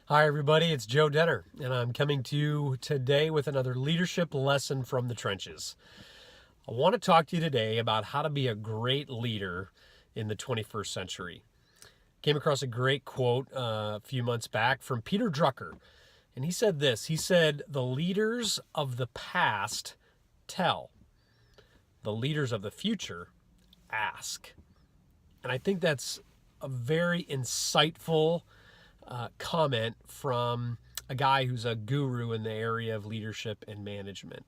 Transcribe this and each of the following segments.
Hi, everybody. It's Joe Denner, and I'm coming to you today with another leadership lesson from the trenches. I want to talk to you today about how to be a great leader in the 21st century. Came across a great quote a few months back from Peter Drucker, and he said this. He said, "The leaders of the past tell, the leaders of the future ask." And I think that's a very insightful comment from a guy who's a guru in the area of leadership and management.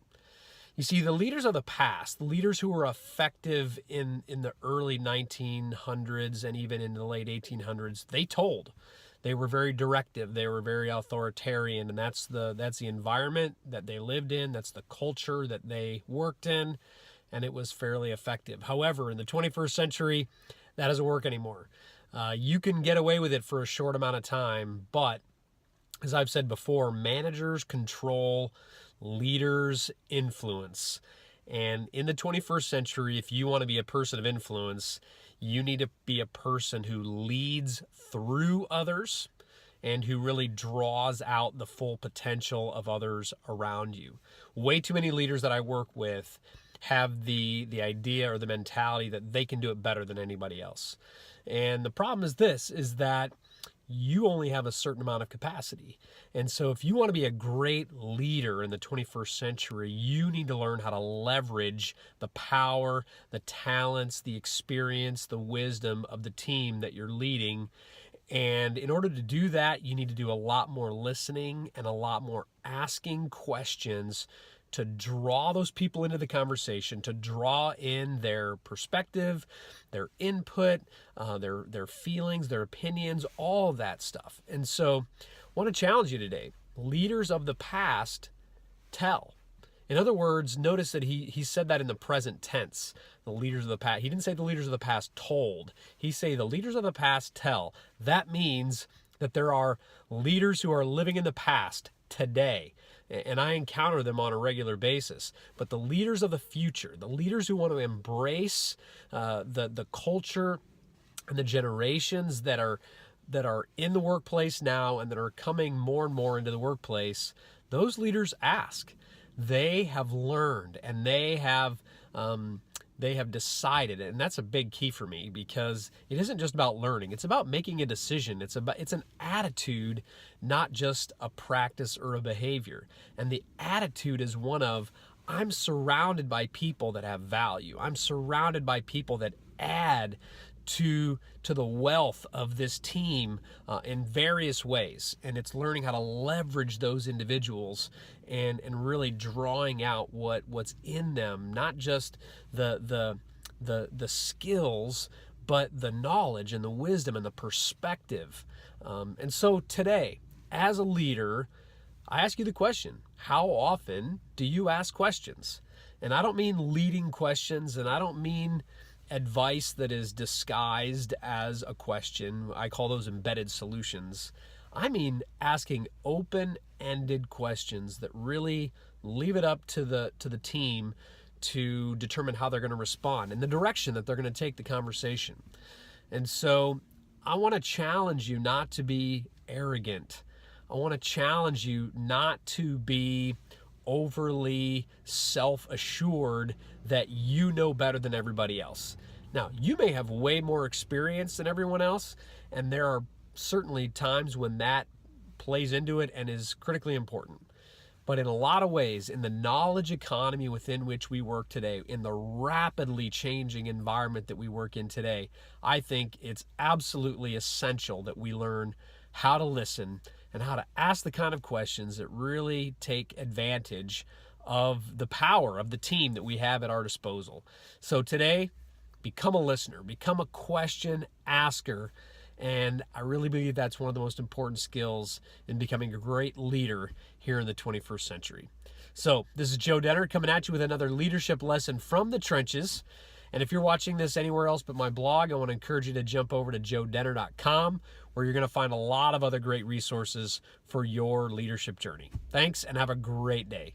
You see, the leaders of the past, the leaders who were effective in the early 1900s and even in the late 1800s, they told. They were very directive. They were very authoritarian, and that's the environment that they lived in. That's the culture that they worked in, and it was fairly effective. However, in the 21st century, that doesn't work anymore. You can get away with it for a short amount of time, but as I've said before, managers control, leaders influence. And in the 21st century, if you want to be a person of influence, you need to be a person who leads through others and who really draws out the full potential of others around you. Way too many leaders that I work with have the idea or the mentality that they can do it better than anybody else. And the problem is this, is that you only have a certain amount of capacity. And so if you want to be a great leader in the 21st century, you need to learn how to leverage the power, the talents, the experience, the wisdom of the team that you're leading. And in order to do that, you need to do a lot more listening and a lot more asking questions to draw those people into the conversation, to draw in their perspective, their input, their feelings, their opinions, all of that stuff. And so I want to challenge you today. Leaders of the past tell. In other words, notice that he said that in the present tense, the leaders of the past. He didn't say the leaders of the past told. He said the leaders of the past tell. That means that there are leaders who are living in the past today, and I encounter them on a regular basis. But the leaders of the future, the leaders who want to embrace the culture and the generations that are in the workplace now and that are coming more and more into the workplace, those leaders ask. They have learned and they have decided, and that's a big key for me, because it isn't just about learning. It's about making a decision. It's an attitude, not just a practice or a behavior. And the attitude is one of, I'm surrounded by people that have value. I'm surrounded by people that add to the wealth of this team in various ways. And it's learning how to leverage those individuals and really drawing out what's in them, not just the skills, but the knowledge and the wisdom and the perspective. And so today, as a leader, I ask you the question, how often do you ask questions? And I don't mean leading questions, and I don't mean advice that is disguised as a question. I call those embedded solutions. I mean asking open-ended questions that really leave it up to the team to determine how they're going to respond and the direction that they're going to take the conversation. And so I want to challenge you not to be arrogant. I want to challenge you not to be overly self-assured that you know better than everybody else. Now, you may have way more experience than everyone else, and there are certainly times when that plays into it and is critically important. But in a lot of ways, in the knowledge economy within which we work today, in the rapidly changing environment that we work in today, I think it's absolutely essential that we learn how to listen and how to ask the kind of questions that really take advantage of the power of the team that we have at our disposal. So today, become a listener, become a question asker, and I really believe that's one of the most important skills in becoming a great leader here in the 21st century. So this is Joe Denner coming at you with another leadership lesson from the trenches. And if you're watching this anywhere else but my blog, I want to encourage you to jump over to joedenner.com, where you're going to find a lot of other great resources for your leadership journey. Thanks, and have a great day.